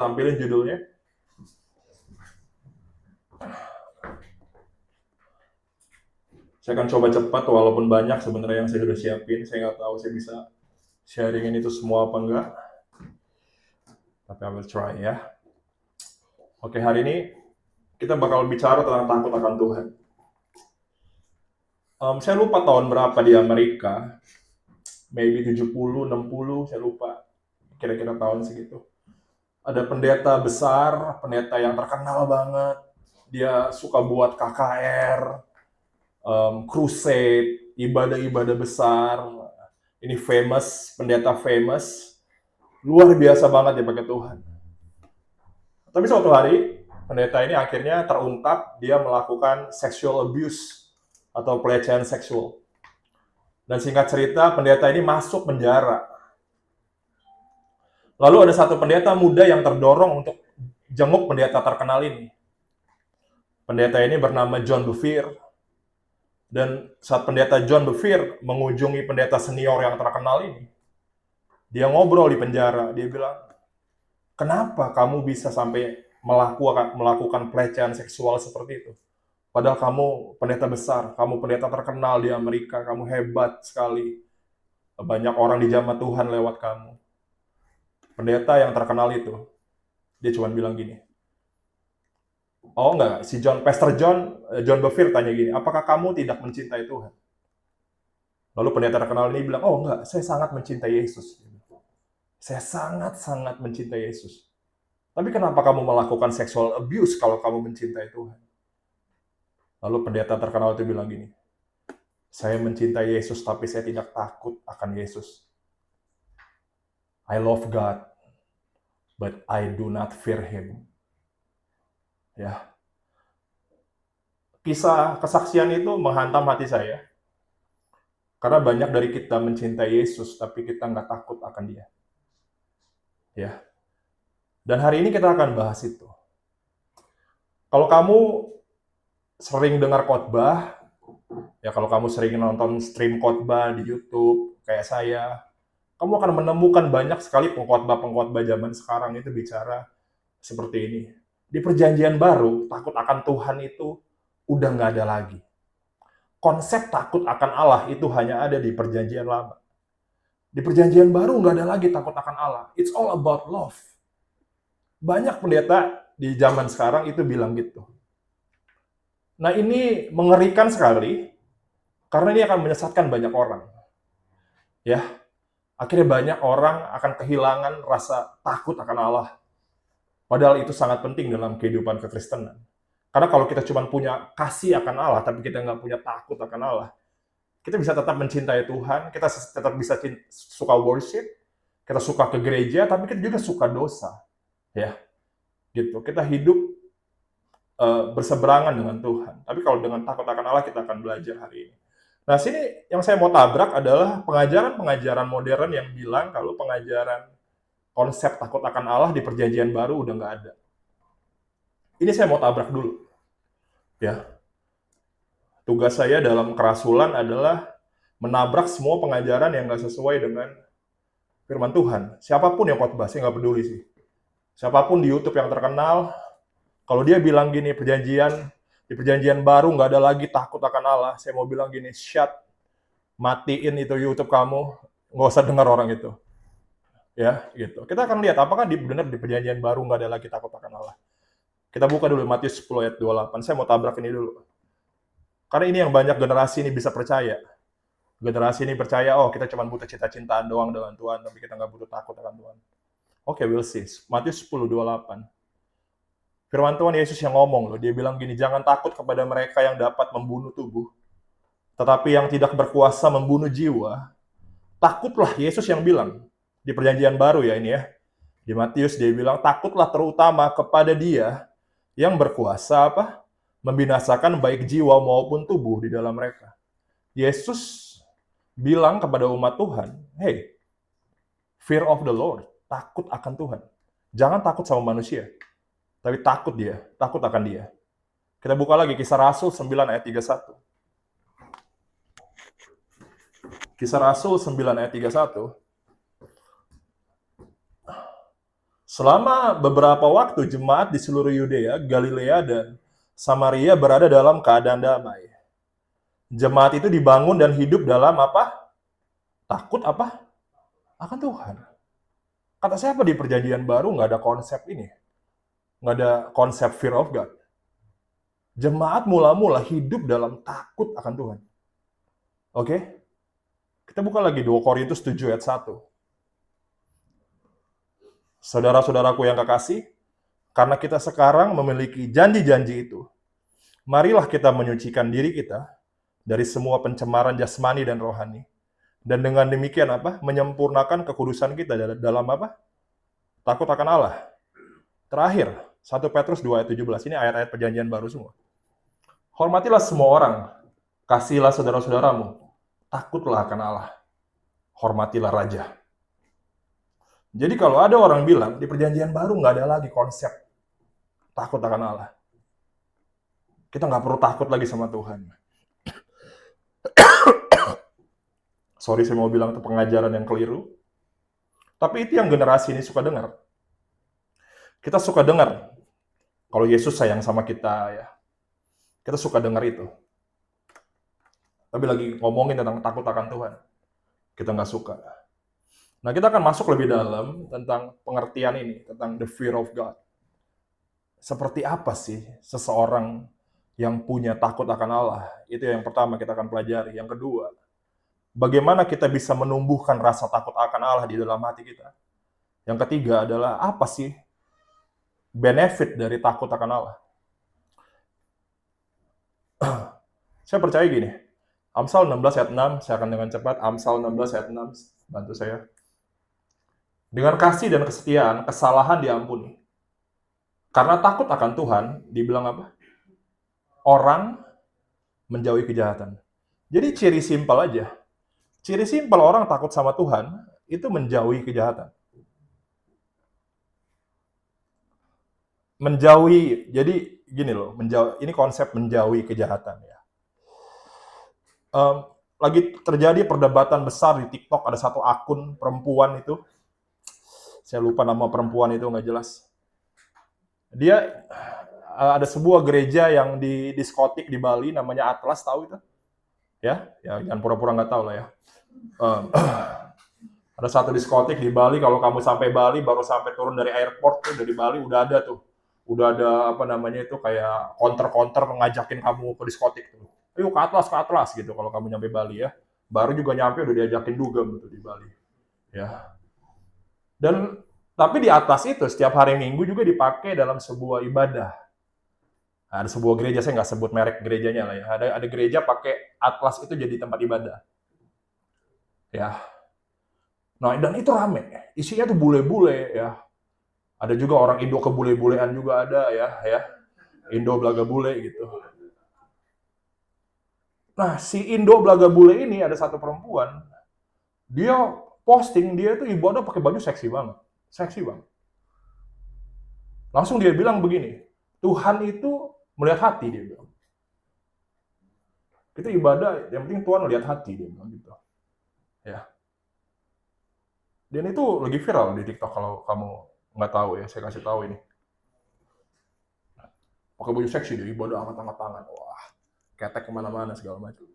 tampilin judulnya. Saya akan coba cepat, walaupun banyak sebenarnya yang saya sudah siapin. Saya nggak tahu saya bisa sharingin itu semua apa enggak. Tapi I will try ya. Oke, hari ini kita bakal bicara tentang takut akan Tuhan. Saya lupa tahun berapa di Amerika. Maybe 70, 60, saya lupa. Kira-kira tahun segitu. Ada pendeta besar, pendeta yang terkenal banget. Dia suka buat KKR, crusade, ibadah-ibadah besar. Ini famous, pendeta famous. Luar biasa banget ya pakai Tuhan. Tapi suatu hari, pendeta ini akhirnya terungkap dia melakukan sexual abuse atau pelecehan seksual. Dan singkat cerita, pendeta ini masuk penjara. Lalu ada satu pendeta muda yang terdorong untuk jenguk pendeta terkenal ini. Pendeta ini bernama John Bevere. Dan saat pendeta John Bevere mengunjungi pendeta senior yang terkenal ini, dia ngobrol di penjara. Dia bilang, kenapa kamu bisa sampai melakukan pelecehan seksual seperti itu? Padahal kamu pendeta besar, kamu pendeta terkenal di Amerika, kamu hebat sekali. Banyak orang dijamah Tuhan lewat kamu. Pendeta yang terkenal itu, dia cuma bilang gini, oh enggak, si Pastor John Bevere tanya gini, apakah kamu tidak mencintai Tuhan? Lalu pendeta terkenal ini bilang, oh enggak, saya sangat mencintai Yesus. Saya sangat-sangat mencintai Yesus. Tapi kenapa kamu melakukan sexual abuse kalau kamu mencintai Tuhan? Lalu pendeta terkenal itu bilang gini, saya mencintai Yesus tapi saya tidak takut akan Yesus. I love God, but I do not fear Him. Ya, kisah kesaksian itu menghantam hati saya. Karena banyak dari kita mencintai Yesus, tapi kita nggak takut akan Dia. Ya. Dan hari ini kita akan bahas itu. Kalau kamu sering dengar khotbah, ya kalau kamu sering nonton stream khotbah di YouTube, kayak saya, kamu akan menemukan banyak sekali pengkhotbah-pengkhotbah zaman sekarang itu bicara seperti ini. Di perjanjian baru, takut akan Tuhan itu udah nggak ada lagi. Konsep takut akan Allah itu hanya ada di perjanjian lama. Di perjanjian baru nggak ada lagi takut akan Allah. It's all about love. Banyak pendeta di zaman sekarang itu bilang gitu. Nah ini mengerikan sekali, karena ini akan menyesatkan banyak orang. Ya, akhirnya banyak orang akan kehilangan rasa takut akan Allah. Padahal itu sangat penting dalam kehidupan kekristenan. Karena kalau kita cuma punya kasih akan Allah, tapi kita nggak punya takut akan Allah, kita bisa tetap mencintai Tuhan, kita tetap bisa suka worship, kita suka ke gereja, tapi kita juga suka dosa. Ya, gitu. Kita hidup berseberangan dengan Tuhan. Tapi kalau dengan takut akan Allah, kita akan belajar hari ini. Nah, sini yang saya mau tabrak adalah pengajaran-pengajaran modern yang bilang kalau pengajaran konsep takut akan Allah di perjanjian baru udah nggak ada. Ini saya mau tabrak dulu. Ya, tugas saya dalam kerasulan adalah menabrak semua pengajaran yang nggak sesuai dengan firman Tuhan. Siapapun yang khotbah, saya nggak peduli sih. Siapapun di YouTube yang terkenal, kalau dia bilang gini, di perjanjian baru nggak ada lagi takut akan Allah, saya mau bilang gini, shut, matiin itu YouTube kamu, nggak usah dengar orang itu. Ya, gitu. Kita akan lihat apakah benar di perjanjian baru nggak ada lagi takut akan Allah. Kita buka dulu Matius 10 ayat 28. Saya mau tabrak ini dulu. Karena ini yang banyak generasi ini bisa percaya. Generasi ini percaya, oh kita cuma butuh cinta-cintaan doang dengan Tuhan, tapi kita nggak butuh takut akan Tuhan. Oke, we'll see. Matius 10, 28. Firman Tuhan Yesus yang ngomong loh, dia bilang gini, jangan takut kepada mereka yang dapat membunuh tubuh, tetapi yang tidak berkuasa membunuh jiwa. Takutlah, Yesus yang bilang, di perjanjian baru ya ini ya, di Matius dia bilang, takutlah terutama kepada Dia yang berkuasa apa? Membinasakan baik jiwa maupun tubuh di dalam mereka. Yesus bilang kepada umat Tuhan, hey, fear of the Lord, takut akan Tuhan. Jangan takut sama manusia, tapi takut akan Dia. Kita buka lagi Kisah Rasul 9 ayat 31. Kisah Rasul 9 ayat 31. Selama beberapa waktu jemaat di seluruh Yudea, Galilea, dan Samaria berada dalam keadaan damai. Jemaat itu dibangun dan hidup dalam apa? Takut apa? Akan Tuhan. Kata siapa di perjanjian baru nggak ada konsep ini? Nggak ada konsep fear of God. Jemaat mula-mula hidup dalam takut akan Tuhan. Oke? Kita buka lagi 2 Korintus 7 ayat 1. Saudara-saudaraku yang kekasih, karena kita sekarang memiliki janji-janji itu, marilah kita menyucikan diri kita dari semua pencemaran jasmani dan rohani. Dan dengan demikian apa? Menyempurnakan kekudusan kita dalam apa? Takut akan Allah. Terakhir, 1 Petrus 2 ayat 17. Ini ayat-ayat perjanjian baru semua. Hormatilah semua orang. Kasihilah saudara-saudaramu. Takutlah akan Allah. Hormatilah raja. Jadi kalau ada orang bilang, di perjanjian baru nggak ada lagi konsep takut akan Allah. Kita nggak perlu takut lagi sama Tuhan. Sorry, saya mau bilang itu pengajaran yang keliru. Tapi itu yang generasi ini suka dengar. Kita suka dengar kalau Yesus sayang sama kita, ya. Kita suka dengar itu. Tapi lagi ngomongin tentang takut akan Tuhan, kita nggak suka. Nah, kita akan masuk lebih dalam tentang pengertian ini, tentang the fear of God. Seperti apa sih seseorang yang punya takut akan Allah? Itu yang pertama kita akan pelajari. Yang kedua, bagaimana kita bisa menumbuhkan rasa takut akan Allah di dalam hati kita? Yang ketiga adalah apa sih benefit dari takut akan Allah? Saya percaya gini, Amsal 16 ayat 6, saya akan dengan cepat, Amsal 16 ayat 6, bantu saya. Dengan kasih dan kesetiaan, kesalahan diampuni. Karena takut akan Tuhan, dibilang apa? Orang menjauhi kejahatan. Jadi ciri simpel aja. Ciri simpel orang takut sama Tuhan, itu menjauhi kejahatan. Menjauhi, jadi gini loh, ini konsep menjauhi kejahatan, ya. Lagi terjadi perdebatan besar di TikTok, ada satu akun perempuan itu, saya lupa nama perempuan itu, nggak jelas. Dia ada sebuah gereja yang di diskotik di Bali, namanya Atlas, tahu itu? Ya jangan pura-pura nggak tahu lah ya. Ada satu diskotik di Bali, kalau kamu sampai Bali, baru sampai turun dari airport tuh, dari Bali udah ada tuh. Udah ada apa namanya itu, kayak counter-counter ngajakin kamu ke diskotik tuh. Ayo ke Atlas gitu kalau kamu nyampe Bali, ya. Baru juga nyampe udah diajakin dugem gitu di Bali. Ya. Dan tapi di atas itu setiap hari Minggu juga dipakai dalam sebuah ibadah. Ada sebuah gereja, saya nggak sebut merek gerejanya lah ya. Ada gereja pakai Atlas itu jadi tempat ibadah. Ya. Nah, dan itu rame. Isinya tuh bule-bule, ya. Ada juga orang Indo kebule-bulean juga ada, ya. Indo belaga bule gitu. Nah, si Indo belaga bule ini ada satu perempuan, dia posting, dia tuh ibadah pakai baju seksi banget. Seksi banget. Langsung dia bilang begini, Tuhan itu melihat hati, dia bilang. Kita ibadah, yang penting Tuhan melihat hati, dia bilang gitu. Ya. Dan itu lagi viral di TikTok, kalau kamu nggak tahu ya, saya kasih tahu ini. Pakai baju seksi, dia ibadah angkat-angkat tangan. Wah, ketek kemana-mana segala macam.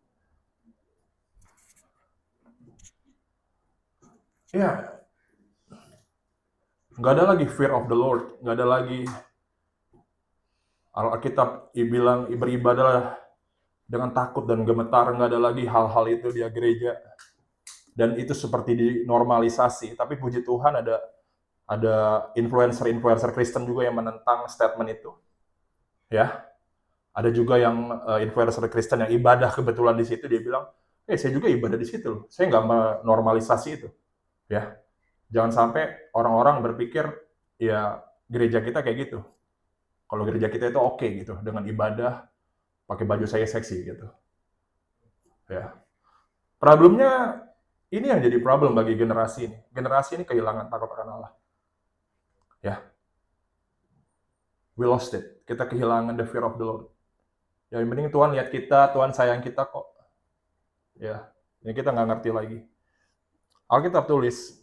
Ya, nggak ada lagi fear of the Lord, nggak ada lagi. Alkitab bilang beribadahlah dengan takut dan gemetar, nggak ada lagi hal-hal itu di gereja. Dan itu seperti dinormalisasi. Tapi puji Tuhan ada influencer Kristen juga yang menentang statement itu. Ya, ada juga yang influencer Kristen yang ibadah kebetulan di situ, dia bilang, saya juga ibadah di situ loh. Saya nggak menormalisasi itu. Ya, jangan sampai orang-orang berpikir ya gereja kita kayak gitu. Kalau gereja kita itu oke gitu, dengan ibadah pakai baju saya seksi gitu. Ya. Problemnya ini yang jadi problem bagi generasi ini. Generasi ini kehilangan takut akan Allah. Ya. We lost it. Kita kehilangan the fear of the Lord. Ya, yang penting Tuhan lihat kita, Tuhan sayang kita kok. Ya, ini kita nggak ngerti lagi. Alkitab tulis,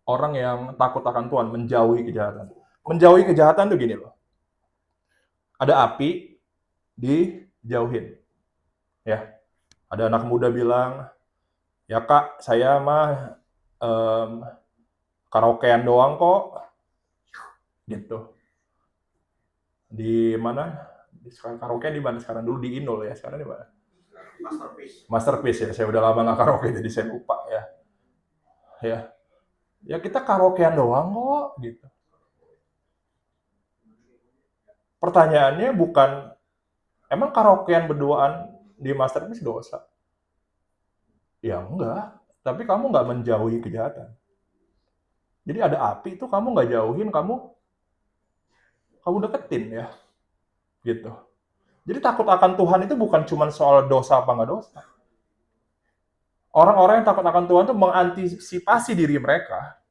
orang yang takut akan Tuhan, menjauhi kejahatan. Menjauhi kejahatan tuh gini loh. Ada api, dijauhin. Ya, ada anak muda bilang, ya Kak, saya mah karaokean doang kok, gitu. Di mana? Sekarang karaoke di mana sekarang? Dulu di Inul ya, sekarang di mana? Masterpiece ya. Saya udah lama nggak karaoke jadi saya lupa ya. Ya, ya kita karaokean doang kok, gitu. Pertanyaannya bukan emang karaokean berduaan di Masterpiece dosa? Ya enggak. Tapi kamu nggak menjauhi kejahatan. Jadi ada api itu kamu nggak jauhin, kamu deketin ya, gitu. Jadi takut akan Tuhan itu bukan cuma soal dosa apa nggak dosa. Orang-orang yang takut akan Tuhan itu mengantisipasi diri mereka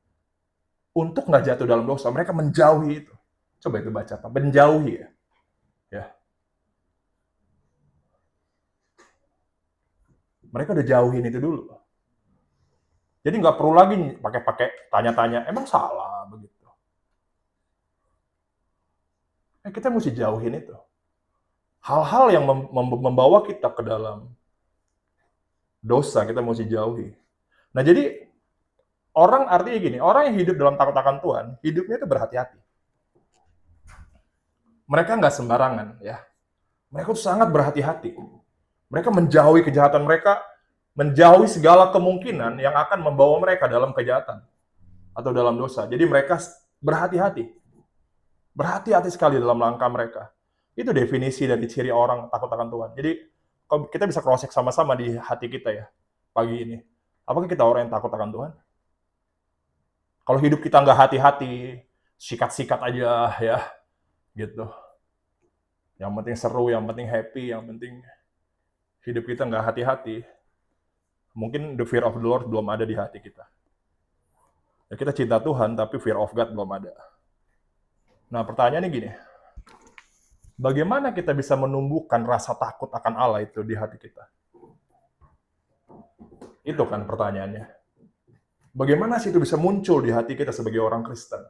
untuk nggak jatuh dalam dosa. Mereka menjauhi itu. Coba itu baca, Pak. Menjauhi ya. Ya. Mereka udah jauhin itu dulu. Jadi nggak perlu lagi pakai tanya-tanya, emang salah begitu. Kita mesti jauhin itu. Hal-hal yang membawa kita ke dalam dosa, kita mesti jauhi. Nah jadi, orang artinya gini, orang yang hidup dalam takut akan Tuhan, hidupnya itu berhati-hati. Mereka nggak sembarangan, ya. Mereka itu sangat berhati-hati. Mereka menjauhi kejahatan mereka, menjauhi segala kemungkinan yang akan membawa mereka dalam kejahatan atau dalam dosa. Jadi mereka berhati-hati. Berhati-hati sekali dalam langkah mereka. Itu definisi dari ciri orang takut akan Tuhan. Jadi kita bisa cross-check sama-sama di hati kita ya, pagi ini. Apakah kita orang yang takut akan Tuhan? Kalau hidup kita nggak hati-hati, sikat-sikat aja ya, gitu. Yang penting seru, yang penting happy, yang penting hidup kita nggak hati-hati, mungkin the fear of the Lord belum ada di hati kita. Ya kita cinta Tuhan, tapi fear of God belum ada. Nah pertanyaannya gini, bagaimana kita bisa menumbuhkan rasa takut akan Allah itu di hati kita? Itu kan pertanyaannya. Bagaimana sih itu bisa muncul di hati kita sebagai orang Kristen?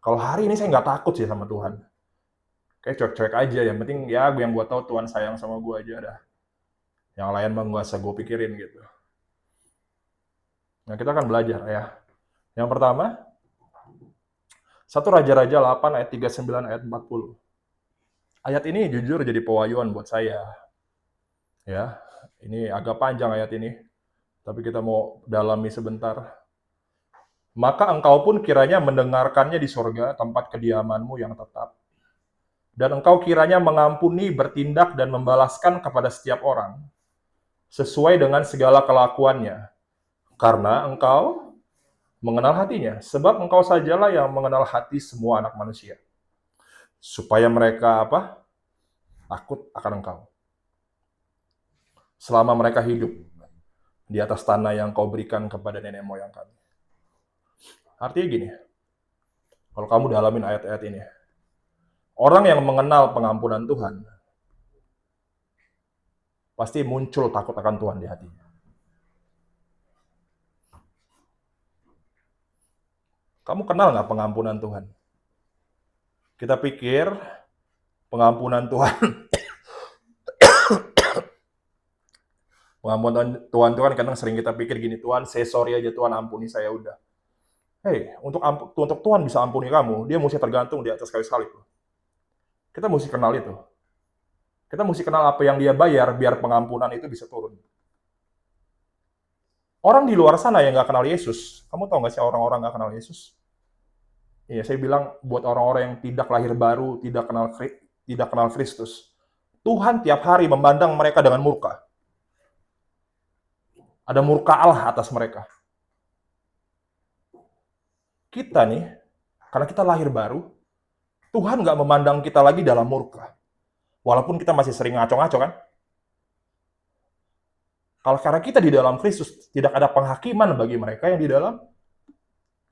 Kalau hari ini saya nggak takut sih sama Tuhan. Kayak cuek-cuek aja, yang penting ya yang gue tahu Tuhan sayang sama gue aja dah. Yang lain mah nggak usah gue pikirin gitu. Nah kita akan belajar ya. Yang pertama, 1 Raja-Raja 8 ayat 39 ayat 40. Ayat ini jujur jadi pewahyuan buat saya. Ya, ini agak panjang ayat ini, tapi kita mau dalami sebentar. Maka engkau pun kiranya mendengarkannya di sorga, tempat kediamanmu yang tetap. Dan engkau kiranya mengampuni, bertindak, dan membalaskan kepada setiap orang, sesuai dengan segala kelakuannya. Karena engkau mengenal hatinya, sebab engkau sajalah yang mengenal hati semua anak manusia. Supaya mereka apa? Takut akan engkau. Selama mereka hidup di atas tanah yang kau berikan kepada nenek moyang kami. Artinya gini, kalau kamu dalamin ayat-ayat ini, orang yang mengenal pengampunan Tuhan, pasti muncul takut akan Tuhan di hatinya. Kamu kenal nggak pengampunan Tuhan? Kita pikir pengampunan Tuhan, pengampunan Tuhan itu kan kadang sering kita pikir gini, Tuhan say sorry aja, Tuhan ampuni saya udah. Hei, untuk Tuhan bisa ampuni kamu, dia mesti tergantung di atas kayu salib. Kita mesti kenal itu. Kita mesti kenal apa yang dia bayar biar pengampunan itu bisa turun. Orang di luar sana yang nggak kenal Yesus, kamu tahu nggak sih orang-orang nggak kenal Yesus? Iya, saya bilang buat orang-orang yang tidak lahir baru, tidak kenal Kristus, Tuhan tiap hari memandang mereka dengan murka. Ada murka Allah atas mereka. Kita nih, karena kita lahir baru, Tuhan nggak memandang kita lagi dalam murka. Walaupun kita masih sering ngaco-ngaco kan. Kalau karena kita di dalam Kristus, tidak ada penghakiman bagi mereka yang di dalam.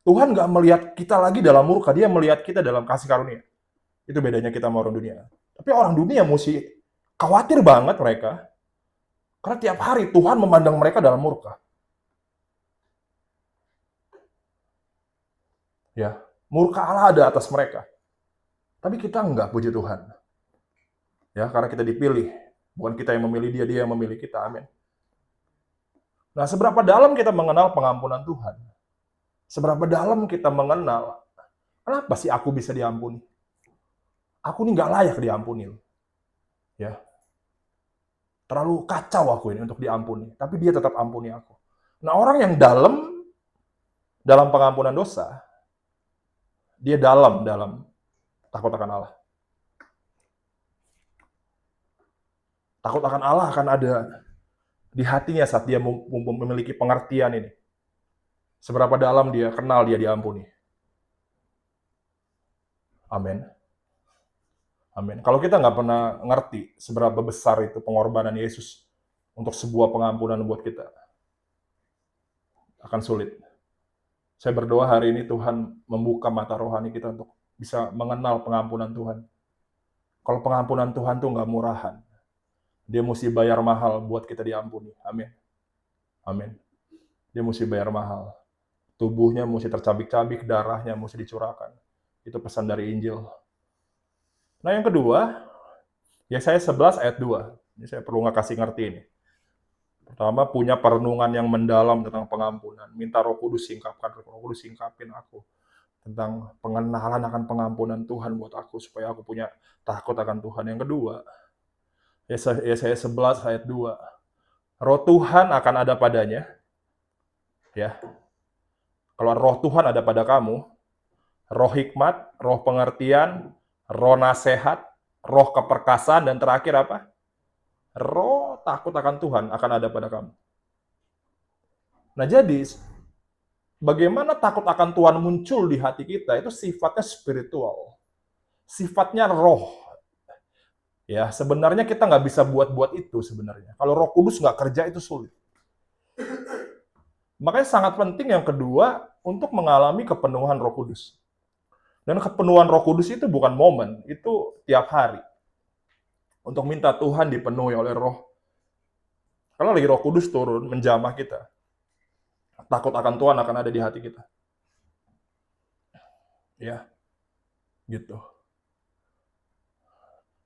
Tuhan nggak melihat kita lagi dalam murka, dia melihat kita dalam kasih karunia. Itu bedanya kita sama orang dunia. Tapi orang dunia mesti khawatir banget mereka, karena tiap hari Tuhan memandang mereka dalam murka. Ya, murka Allah ada atas mereka. Tapi kita enggak, puji Tuhan. Ya, karena kita dipilih. Bukan kita yang memilih dia, dia yang memilih kita. Amin. Nah, seberapa dalam kita mengenal pengampunan Tuhan? Seberapa dalam kita mengenal, kenapa sih aku bisa diampuni? Aku ini nggak layak diampuni. Ya, terlalu kacau aku ini untuk diampuni. Tapi dia tetap ampuni aku. Nah, orang yang dalam pengampunan dosa, dia dalam takut akan Allah. Takut akan Allah akan ada di hatinya saat dia memiliki pengertian ini. Seberapa dalam dia kenal dia diampuni. Amin. Amin. Kalau kita nggak pernah ngerti seberapa besar itu pengorbanan Yesus untuk sebuah pengampunan buat kita, akan sulit. Saya berdoa hari ini Tuhan membuka mata rohani kita untuk bisa mengenal pengampunan Tuhan. Kalau pengampunan Tuhan tuh nggak murahan. Dia mesti bayar mahal buat kita diampuni. Amin. Amin. Dia mesti bayar mahal. Tubuhnya mesti tercabik-cabik, darahnya mesti dicurahkan. Itu pesan dari Injil. Nah, yang kedua, Yesaya 11 ayat 2. Ini saya perlu nggak kasih ngerti ini. Pertama, punya perenungan yang mendalam tentang pengampunan. Minta Roh Kudus singkapkan, Roh Kudus singkapin aku. Tentang pengenalan akan pengampunan Tuhan buat aku, supaya aku punya takut akan Tuhan. Yang kedua, Yesaya 11 ayat 2. Roh Tuhan akan ada padanya. Ya. Kalau roh Tuhan ada pada kamu, roh hikmat, roh pengertian, roh nasihat, roh keperkasaan, dan terakhir apa? Roh takut akan Tuhan akan ada pada kamu. Nah, jadi bagaimana takut akan Tuhan muncul di hati kita itu sifatnya spiritual. Sifatnya roh. Ya, sebenarnya kita nggak bisa buat-buat itu sebenarnya. Kalau Roh Kudus nggak kerja itu sulit. Makanya sangat penting yang kedua untuk mengalami kepenuhan Roh Kudus. Dan kepenuhan Roh Kudus itu bukan momen, itu tiap hari. Untuk minta Tuhan dipenuhi oleh Roh. Kalau lagi Roh Kudus turun menjamah kita, takut akan Tuhan akan ada di hati kita. Ya, gitu.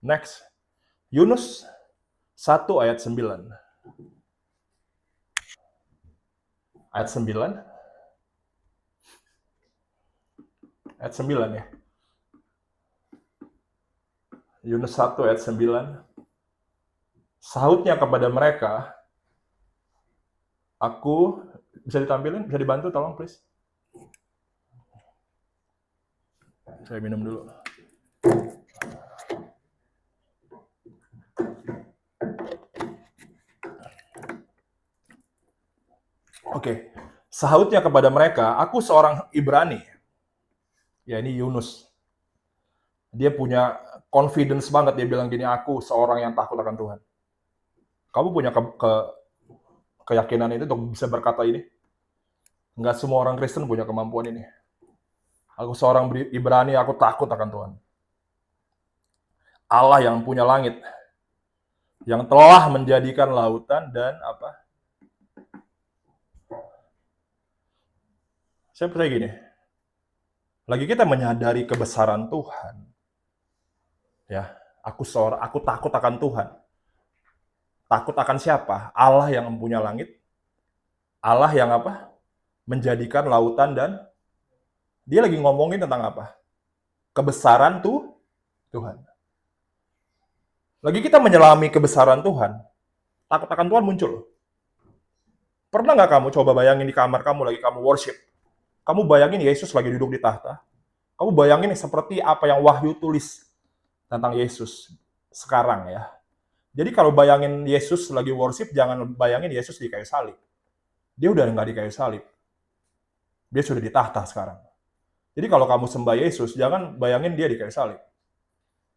Next, Yunus 1 ayat 9. Ayat 9. Ayat 9 ya. Yunus 1 ayat 9. Sahutnya kepada mereka, aku, bisa ditampilin, bisa dibantu tolong please. Saya minum dulu. Oke, sahutnya kepada mereka, aku seorang Ibrani. Ya, ini Yunus. Dia punya confidence banget, dia bilang gini, aku seorang yang takut akan Tuhan. Kamu punya keyakinan itu untuk bisa berkata ini? Enggak semua orang Kristen punya kemampuan ini. Aku seorang Ibrani, aku takut akan Tuhan. Allah yang punya langit, yang telah menjadikan lautan dan apa? Saya percaya gini, lagi kita menyadari kebesaran Tuhan, ya, aku takut akan Tuhan. Takut akan siapa? Allah yang mempunyai langit, Allah yang apa? Menjadikan lautan dan dia lagi ngomongin tentang apa? Kebesaran Tuhan. Lagi kita menyelami kebesaran Tuhan, takut akan Tuhan muncul. Pernah nggak kamu coba bayangin di kamar kamu lagi kamu worship? Kamu bayangin Yesus lagi duduk di tahta. Kamu bayangin seperti apa yang Wahyu tulis tentang Yesus sekarang ya. Jadi kalau bayangin Yesus lagi worship, jangan bayangin Yesus di kayu salib. Dia udah nggak di kayu salib. Dia sudah di tahta sekarang. Jadi kalau kamu sembah Yesus, jangan bayangin dia di kayu salib.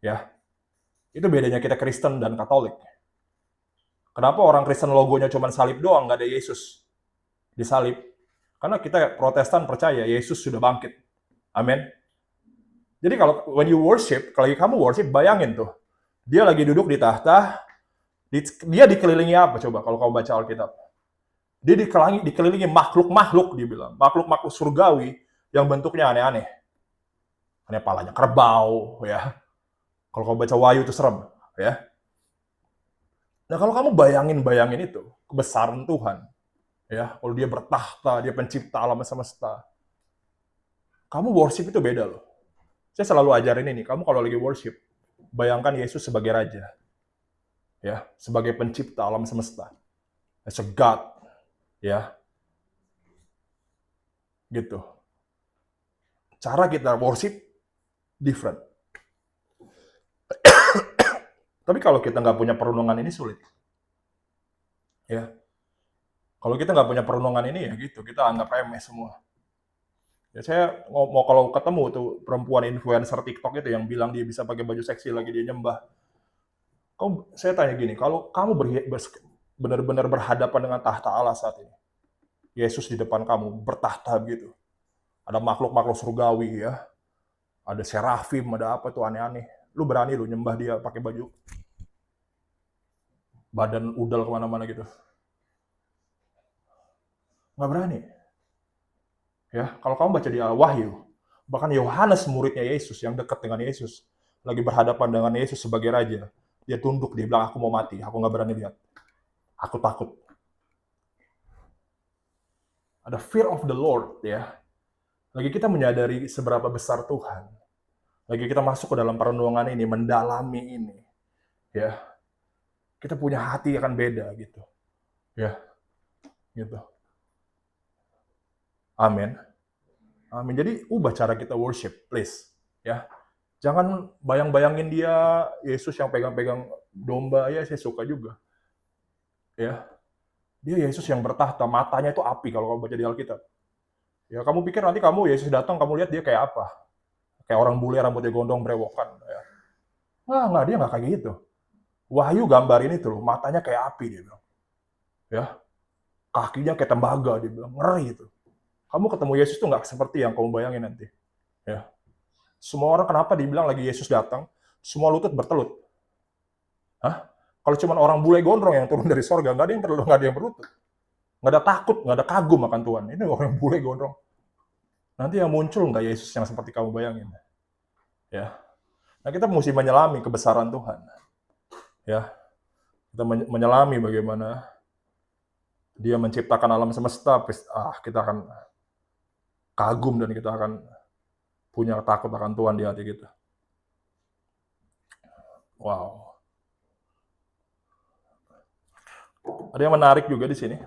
Ya, itu bedanya kita Kristen dan Katolik. Kenapa orang Kristen logonya cuma salib doang, nggak ada Yesus di salib? Karena kita Protestan percaya Yesus sudah bangkit. Amin. Jadi kalau when you worship, kalau kamu worship, bayangin tuh. Dia lagi duduk di tahta, dia dikelilingi apa coba kalau kamu baca Alkitab? Dia dikelilingi makhluk-makhluk, dibilang. Makhluk-makhluk surgawi yang bentuknya aneh-aneh. Aneh palanya kerbau, ya. Kalau kamu baca Wahyu itu serem, ya. Nah, kalau kamu bayangin itu, kebesaran Tuhan, ya, kalau dia bertahta, dia pencipta alam semesta, kamu worship itu beda loh. Saya selalu ajarin ini, kamu kalau lagi worship, bayangkan Yesus sebagai raja, ya, sebagai pencipta alam semesta, as a God, ya, gitu. Cara kita worship different. Tapi kalau kita nggak punya perundungan ini sulit, ya. Kalau kita nggak punya perundungan ini ya gitu, kita anggap remeh semua. Ya saya mau kalau ketemu tuh perempuan influencer TikTok itu yang bilang dia bisa pakai baju seksi lagi dia nyembah. Saya tanya gini, kalau kamu benar-benar berhadapan dengan tahta Allah saat ini, Yesus di depan kamu bertahta gitu, ada makhluk-makhluk surgawi ya, ada serafim, ada apa tuh aneh-aneh. Lu berani lu nyembah dia pakai baju badan udel kemana-mana gitu? Nggak berani. Ya, kalau kamu baca di Wahyu, bahkan Yohanes muridnya Yesus yang dekat dengan Yesus, lagi berhadapan dengan Yesus sebagai raja, dia tunduk, dia bilang, aku mau mati, aku nggak berani lihat. Aku takut. Ada fear of the Lord, ya. Lagi kita menyadari seberapa besar Tuhan. Lagi kita masuk ke dalam perenungan ini, mendalami ini, ya. Kita punya hati akan beda gitu. Ya, gitu. Amin. Amin. Jadi ubah cara kita worship, please. Ya. Jangan bayang-bayangin dia Yesus yang pegang-pegang domba, ya saya suka juga. Ya, dia Yesus yang bertahta, matanya itu api kalau kamu baca di Alkitab. Ya, kamu pikir nanti kamu Yesus datang, kamu lihat dia kayak apa? Kayak orang bule rambutnya gondong brewokan. Ya. Nggak, dia nggak kayak gitu. Wahyu gambar ini tuh, matanya kayak api dia bilang. Ya, kakinya kayak tembaga dia bilang, ngeri itu. Kamu ketemu Yesus tuh nggak seperti yang kamu bayangin nanti. Ya, semua orang kenapa dibilang lagi Yesus datang, semua lutut bertelut. Hah? Kalau cuma orang bule gondrong yang turun dari sorga, nggak ada yang perlu, nggak ada yang berlutut. Nggak ada takut, nggak ada kagum akan Tuhan. Ini orang bule gondrong. Nanti yang muncul nggak Yesus yang seperti kamu bayangin. Ya. Nah, kita mesti menyelami kebesaran Tuhan. Ya. Kita menyelami bagaimana dia menciptakan alam semesta. Kita akan kagum dan kita akan punya takut akan Tuhan di hati kita. Wow. Ada yang menarik juga di sini.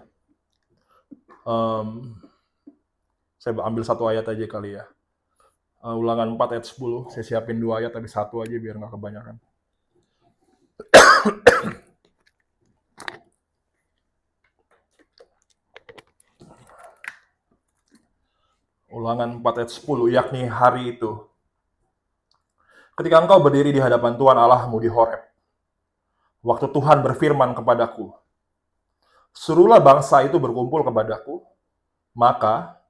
Saya ambil satu ayat aja kali ya. Ulangan 4 ayat 10. Saya siapin 2 ayat tapi satu aja biar nggak kebanyakan. Ulangan 4 ayat 10, yakni hari itu. Ketika engkau berdiri di hadapan Tuhan Allahmu di Horeb, waktu Tuhan berfirman kepadaku, suruhlah bangsa itu berkumpul kepadaku, maka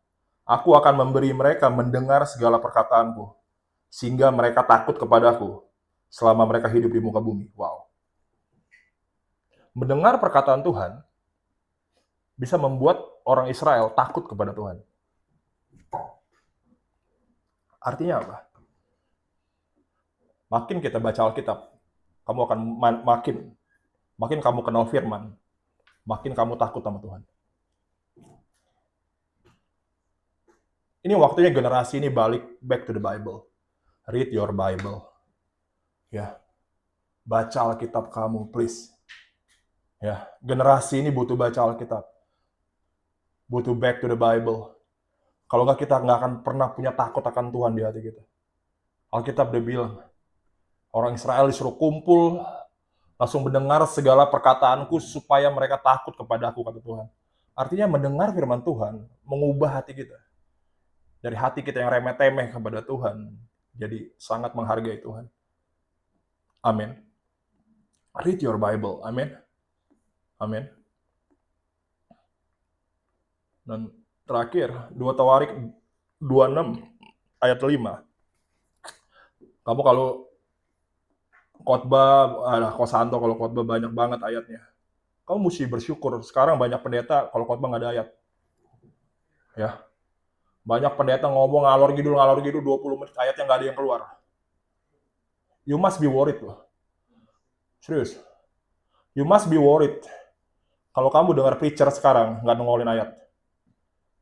aku akan memberi mereka mendengar segala perkataanku, sehingga mereka takut kepadaku selama mereka hidup di muka bumi. Wow. Mendengar perkataan Tuhan bisa membuat orang Israel takut kepada Tuhan. Artinya apa? Makin kita baca Alkitab, kamu akan makin kamu kenal firman, makin kamu takut sama Tuhan. Ini waktunya generasi ini balik back to the Bible. Read your Bible. Ya. Baca Alkitab kamu, please. Ya, generasi ini butuh baca Alkitab. Butuh back to the Bible. Kalau nggak, kita nggak akan pernah punya takut akan Tuhan di hati kita. Alkitab udah bilang, orang Israel disuruh kumpul, langsung mendengar segala perkataanku supaya mereka takut kepada aku, kata Tuhan. Artinya mendengar firman Tuhan mengubah hati kita. Dari hati kita yang remeh-temeh kepada Tuhan, jadi sangat menghargai Tuhan. Amin. Read your Bible. Amin. Amin. Dan terakhir, 2 Tawarik 26 ayat 5. Kamu kalau khotbah, Kosanto kalau khotbah banyak banget ayatnya. Kamu mesti bersyukur. Sekarang banyak pendeta kalau khotbah nggak ada ayat. Ya. Banyak pendeta ngomong ngalor ngidul 20 menit ayatnya nggak ada yang keluar. You must be worried loh. Serius. You must be worried. Kalau kamu dengar preacher sekarang nggak nongolin ayat,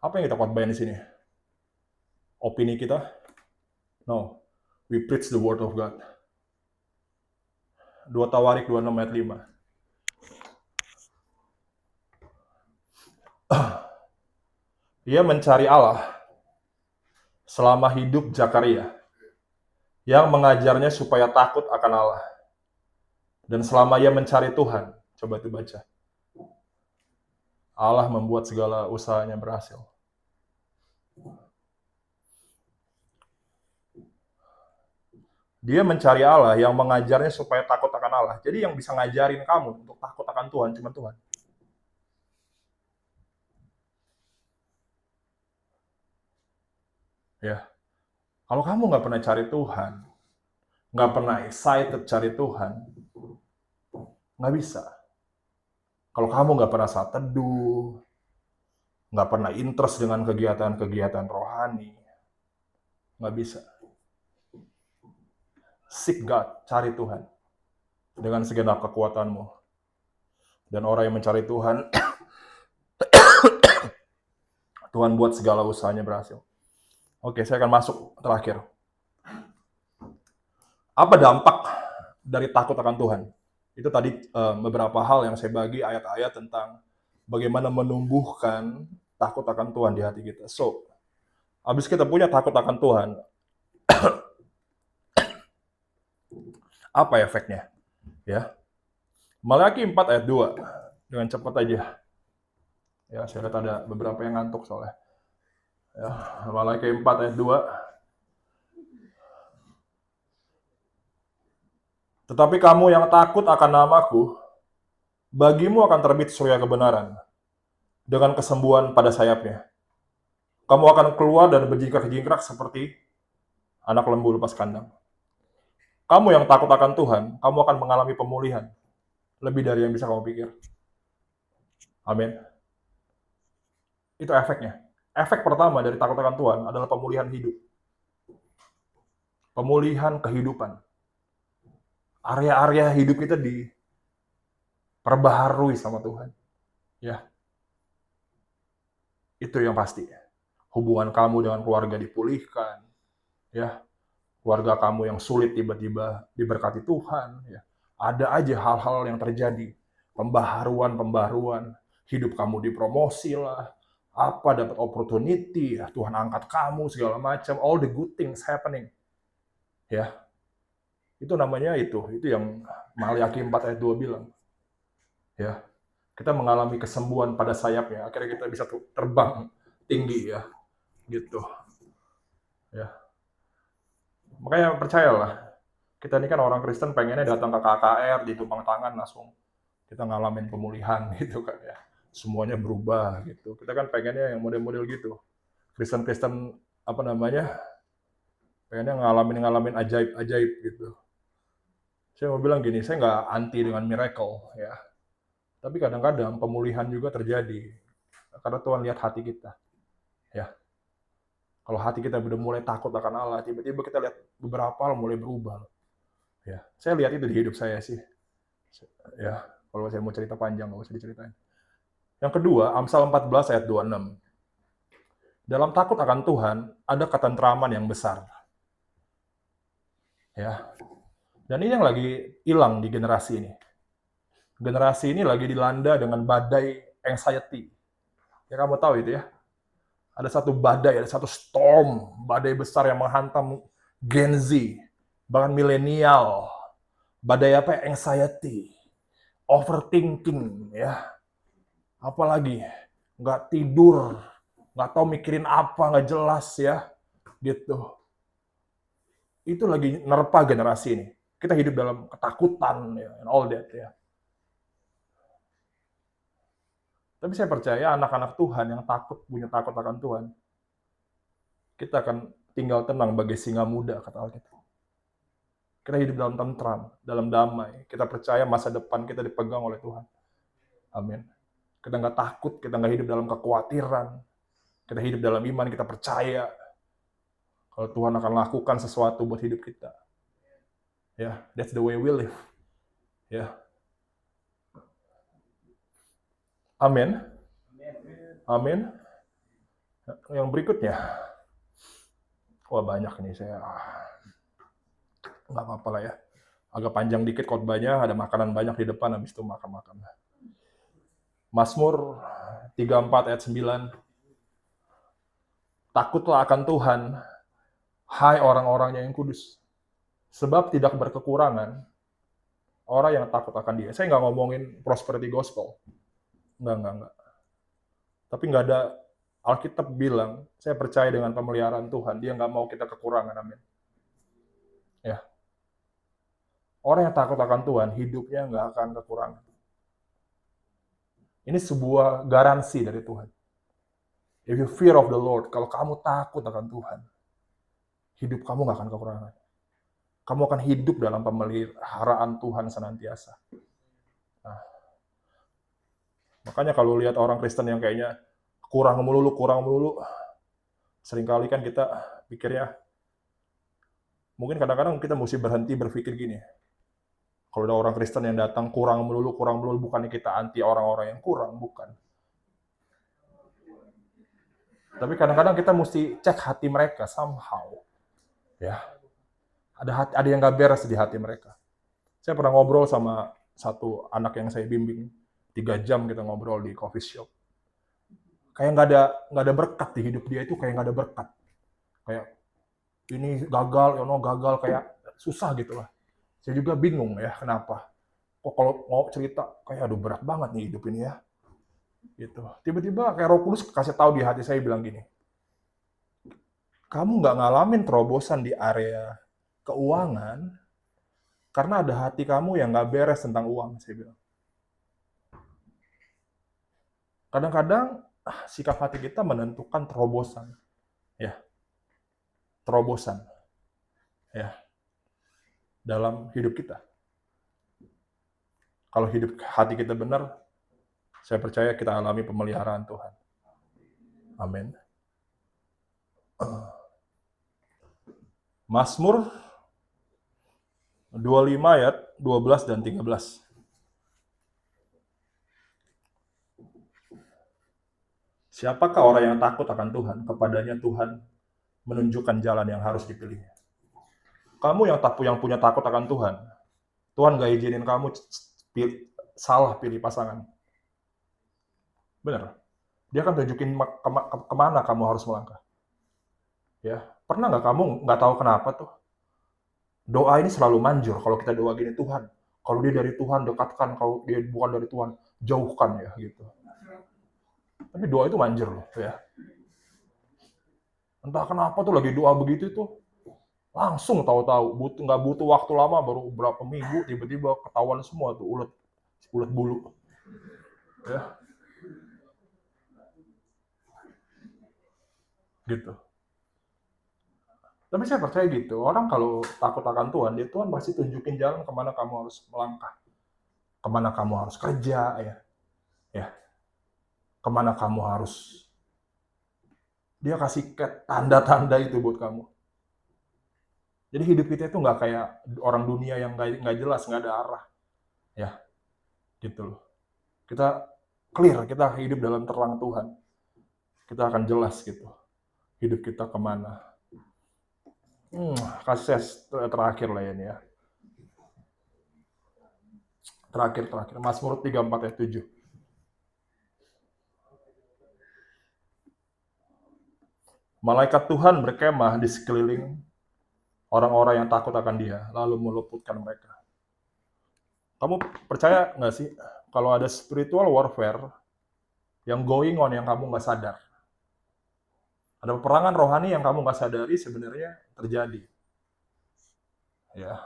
apa yang kita khotbahin di sini? Opini kita? No. We preach the word of God. 2 Tawarik 26 ayat 5. Ia mencari Allah selama hidup Zakaria, yang mengajarnya supaya takut akan Allah. Dan selama ia mencari Tuhan, coba itu baca, Allah membuat segala usahanya berhasil. Dia mencari Allah yang mengajarnya supaya takut akan Allah. Jadi yang bisa ngajarin kamu untuk takut akan Tuhan cuma Tuhan. Ya, kalau kamu nggak pernah cari Tuhan, nggak pernah excited cari Tuhan, nggak bisa. Kalau kamu nggak pernah saat teduh, nggak pernah interest dengan kegiatan-kegiatan rohani, nggak bisa. Seek God, cari Tuhan dengan segenap kekuatanmu. Dan orang yang mencari Tuhan, Tuhan buat segala usahanya berhasil. Oke, saya akan masuk terakhir. Apa dampak dari takut akan Tuhan? Itu tadi beberapa hal yang saya bagi ayat-ayat tentang bagaimana menumbuhkan takut akan Tuhan di hati kita. So, habis kita punya takut akan Tuhan, apa efeknya? Ya, Malaki 4 ayat 2. Dengan cepat aja. Ya, saya lihat ada beberapa yang ngantuk soalnya. Ya, Malaki 4 ayat 2. Tetapi kamu yang takut akan namaku, bagimu akan terbit surya kebenaran dengan kesembuhan pada sayapnya. Kamu akan keluar dan berjingkrak-jingkrak seperti anak lembu lepas kandang. Kamu yang takut akan Tuhan, kamu akan mengalami pemulihan lebih dari yang bisa kamu pikir. Amin. Itu efeknya. Efek pertama dari takut akan Tuhan adalah pemulihan hidup. Pemulihan kehidupan. Area-area hidup kita diperbaharui sama Tuhan. Ya. Itu yang pasti. Hubungan kamu dengan keluarga dipulihkan. Ya. Keluarga kamu yang sulit tiba-tiba diberkati Tuhan. Ya. Ada aja hal-hal yang terjadi. Pembaharuan. Hidup kamu dipromosi lah. Apa dapat opportunity, ya, Tuhan angkat kamu segala macam, all the good things happening. Ya. Itu namanya itu yang Malaki 4 ayat 2 bilang. Ya. Kita mengalami kesembuhan pada sayapnya, akhirnya kita bisa terbang tinggi ya. Gitu. Ya. Makanya percayalah, kita ini kan orang Kristen pengennya datang ke KKR, ditumpang tangan langsung kita ngalamin pemulihan gitu kan ya. Semuanya berubah gitu. Kita kan pengennya yang model-model gitu. Kristen-Kristen apa namanya? Pengennya ngalamin ajaib-ajaib gitu. Saya mau bilang gini, saya nggak anti dengan miracle ya. Tapi kadang-kadang pemulihan juga terjadi karena Tuhan lihat hati kita. Ya. Kalau hati kita udah mulai takut akan Allah, tiba-tiba kita lihat beberapa hal mulai berubah. Ya. Saya lihat itu di hidup saya sih. Ya, kalau saya mau cerita panjang nggak usah diceritain. Yang kedua, Amsal 14 ayat 26. Dalam takut akan Tuhan, ada ketentraman yang besar. Ya. Dan ini yang lagi hilang di generasi ini. Generasi ini lagi dilanda dengan badai anxiety. Ya kamu tahu itu ya. Ada satu badai, ada satu storm, badai besar yang menghantam Gen Z, bahkan milenial. Badai apa? Anxiety, overthinking, ya. Apalagi nggak tidur, nggak tahu mikirin apa, nggak jelas ya, gitu. Itu lagi nerpa generasi ini. Kita hidup dalam ketakutan, ya, and all that ya. Tapi saya percaya anak-anak Tuhan yang punya takut akan Tuhan, kita akan tinggal tenang bagai singa muda, kata Alkitab. Kita hidup dalam tentram, dalam damai. Kita percaya masa depan kita dipegang oleh Tuhan. Amin. Kita nggak takut, kita nggak hidup dalam kekhawatiran. Kita hidup dalam iman, kita percaya kalau Tuhan akan lakukan sesuatu buat hidup kita. Ya, that's the way we live. Ya. Amin. Amin. Yang berikutnya. Wah, banyak nih saya. Nggak apa-apa lah ya. Agak panjang dikit khotbahnya, ada makanan banyak di depan, habis itu makan-makan. Mazmur 34 ayat 9. Takutlah akan Tuhan, hai orang-orangnya yang kudus. Sebab tidak berkekurangan orang yang takut akan dia. Saya nggak ngomongin prosperity gospel. Nggak. Tapi nggak ada, Alkitab bilang, saya percaya dengan pemeliharaan Tuhan, dia nggak mau kita kekurangan, amin. Ya. Orang yang takut akan Tuhan, hidupnya nggak akan kekurangan. Ini sebuah garansi dari Tuhan. If you fear of the Lord, kalau kamu takut akan Tuhan, hidup kamu nggak akan kekurangan. Kamu akan hidup dalam pemeliharaan Tuhan senantiasa. Nah, makanya kalau lihat orang Kristen yang kayaknya kurang melulu, seringkali kan kita pikirnya, mungkin kadang-kadang kita mesti berhenti berpikir gini, kalau ada orang Kristen yang datang kurang melulu, bukannya kita anti orang-orang yang kurang, bukan. Tapi kadang-kadang kita mesti cek hati mereka somehow. Ya. Ada yang nggak beres di hati mereka. Saya pernah ngobrol sama satu anak yang saya bimbing, 3 jam kita ngobrol di coffee shop. Kayak nggak ada berkat di hidup dia, itu kayak nggak ada berkat. Kayak ini gagal, kayak susah gitu lah. Saya juga bingung ya, kenapa. Kok kalau mau cerita, kayak aduh berat banget nih hidup ini ya. Gitu. Tiba-tiba kayak Roh Kudus kasih tahu di hati saya bilang gini, kamu nggak ngalamin terobosan di area keuangan karena ada hati kamu yang nggak beres tentang uang, saya bilang. Kadang-kadang sikap hati kita menentukan terobosan, ya, terobosan, ya, dalam hidup kita. Kalau hidup hati kita benar, saya percaya kita alami pemeliharaan Tuhan. Amin. Mazmur 25 ayat 12 dan 13. Siapakah orang yang takut akan Tuhan? Kepadanya Tuhan menunjukkan jalan yang harus dipilihnya. Kamu yang punya takut akan Tuhan, Tuhan gak izinin kamu salah pilih pasangan. Benar. Dia akan tunjukin kemana kamu harus melangkah. Ya, pernah nggak kamu nggak tahu kenapa tuh? Doa ini selalu manjur. Kalau kita doa gini, Tuhan, kalau dia dari Tuhan dekatkan, kalau dia bukan dari Tuhan jauhkan ya gitu. Tapi doa itu manjur loh, ya. Entah kenapa tuh lagi doa begitu tuh langsung tahu-tahu, nggak butuh waktu lama, baru berapa minggu tiba-tiba ketahuan semua tuh ulet bulu. Ya. Gitu. Tapi saya percaya gitu, orang kalau takut akan Tuhan, Tuhan pasti tunjukin jalan kemana kamu harus melangkah. Kemana kamu harus kerja, ya. Kemana kamu harus. Dia kasih tanda-tanda itu buat kamu. Jadi hidup kita itu nggak kayak orang dunia yang nggak jelas, nggak ada arah. Ya, gitu loh. Kita clear, kita hidup dalam terang Tuhan. Kita akan jelas gitu. Hidup kita kemana. Kasih terakhir lah ini ya. Terakhir. Mazmur 34 ayat 7. Malaikat Tuhan berkemah di sekeliling orang-orang yang takut akan Dia, lalu meluputkan mereka. Kamu percaya nggak sih kalau ada spiritual warfare yang going on yang kamu nggak sadar? Ada peperangan rohani yang kamu nggak sadari sebenarnya terjadi. Ya,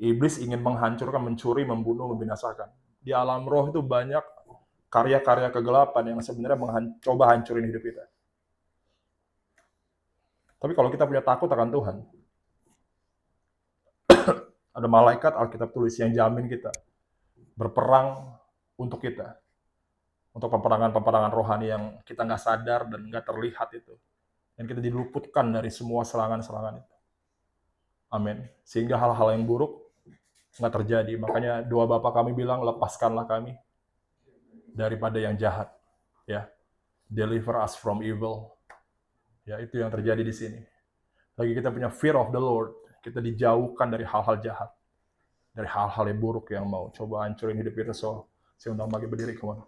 iblis ingin menghancurkan, mencuri, membunuh, membinasakan. Di alam roh itu banyak karya-karya kegelapan yang sebenarnya coba hancurin hidup kita. Tapi kalau kita punya takut akan Tuhan, ada malaikat Alkitab tulis yang jamin kita berperang untuk kita. untuk peperangan-peperangan rohani yang kita nggak sadar dan nggak terlihat itu. Dan kita diluputkan dari semua serangan-serangan itu. Amin. Sehingga hal-hal yang buruk nggak terjadi. Makanya doa Bapa kami bilang, lepaskanlah kami daripada yang jahat. Ya, deliver us from evil. Ya, itu yang terjadi di sini. Lagi kita punya fear of the Lord, kita dijauhkan dari hal-hal jahat, dari hal-hal yang buruk yang mau coba hancurin hidup kita. So, saya undang bagi berdiri, come on.